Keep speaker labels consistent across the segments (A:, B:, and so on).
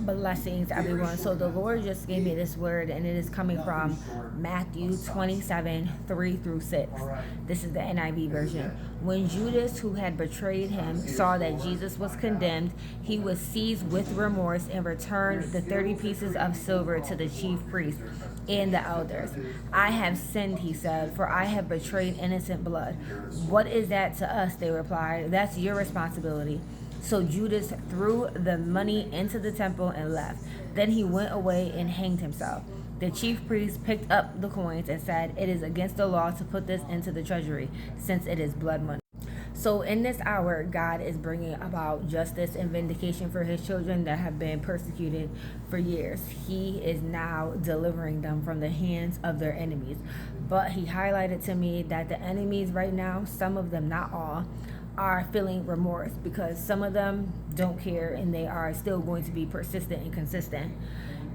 A: Blessings, everyone. So the Lord just gave me this word, and it is coming from Matthew 27, 3 through 6. This is the NIV version. When Judas, who had betrayed him, saw that Jesus was condemned, he was seized with remorse and returned the 30 pieces of silver to the chief priests and the elders. I have sinned, he said, for I have betrayed innocent blood. What is that to us? They replied. That's your responsibility. So Judas threw the money into the temple and left. Then he went away and hanged himself. The chief priest picked up the coins and said, "It is against the law to put this into the treasury, since it is blood money." So in this hour, God is bringing about justice and vindication for his children that have been persecuted for years. He is now delivering them from the hands of their enemies. But he highlighted to me that the enemies right now, some of them, not all, are feeling remorse because some of them don't care and they are still going to be persistent and consistent.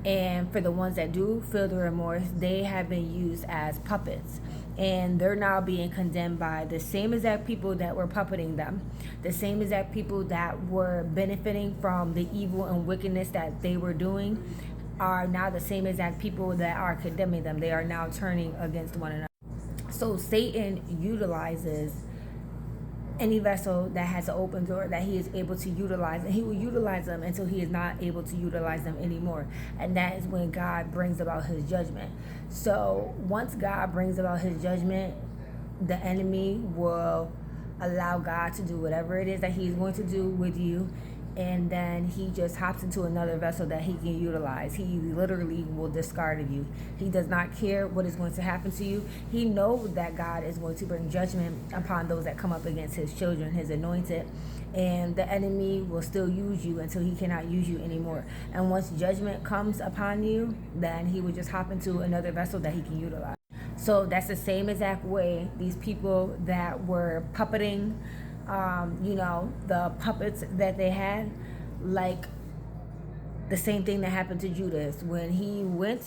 A: And for the ones that do feel the remorse, they have been used as puppets. And they're now being condemned by the same exact people that were puppeting them, the same exact people that were benefiting from the evil and wickedness that they were doing are now the same exact people that are condemning them. They are now turning against one another. So Satan utilizes any vessel that has an open door that he is able to utilize, and he will utilize them until he is not able to utilize them anymore. And that is when God brings about his judgment. So once God brings about his judgment, the enemy will allow God to do whatever it is that he's going to do with you, and then he just hops into another vessel that he can utilize. He literally will discard you. He does not care what is going to happen to you. He knows that God is going to bring judgment upon those that come up against his children, his anointed, and the enemy will still use you until he cannot use you anymore. And once judgment comes upon you, then he will just hop into another vessel that he can utilize. So that's the same exact way these people that were puppeting the puppets that they had, like the same thing that happened to Judas when he went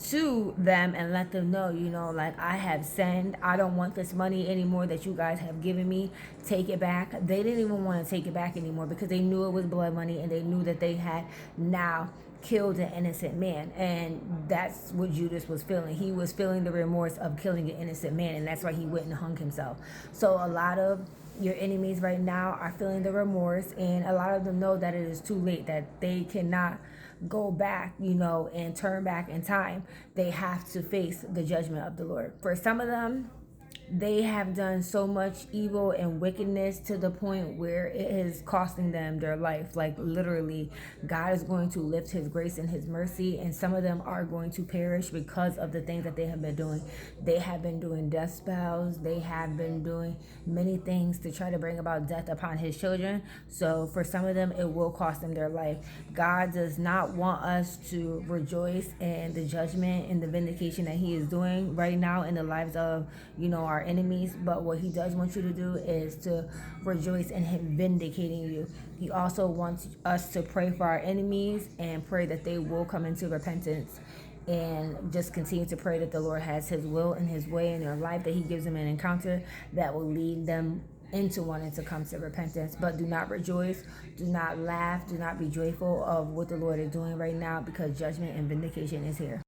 A: to them and let them know, like, I have sinned. I don't want this money anymore that you guys have given me. Take it back. They didn't even want to take it back anymore because they knew it was blood money and they knew that they had now killed an innocent man. And that's what Judas was feeling. He was feeling the remorse of killing an innocent man, and that's why he went and hung himself. So a lot of your enemies right now are feeling the remorse, and a lot of them know that it is too late, that they cannot go back, and turn back in time. They have to face the judgment of the Lord. For some of them, they have done so much evil and wickedness to the point where it is costing them their life. Like, literally, God is going to lift his grace and his mercy, and some of them are going to perish because of the things that they have been doing. They have been doing death spells. They have been doing many things to try to bring about death upon his children. So for some of them, it will cost them their life. God does not want us to rejoice in the judgment and the vindication that he is doing right now in the lives of, our enemies, but what he does want you to do is to rejoice in him vindicating you. He also wants us to pray for our enemies and pray that they will come into repentance, and just continue to pray that the Lord has his will and his way in their life, that he gives them an encounter that will lead them into wanting to come to repentance. But do not rejoice, do not laugh, do not be joyful of what the Lord is doing right now, because judgment and vindication is here.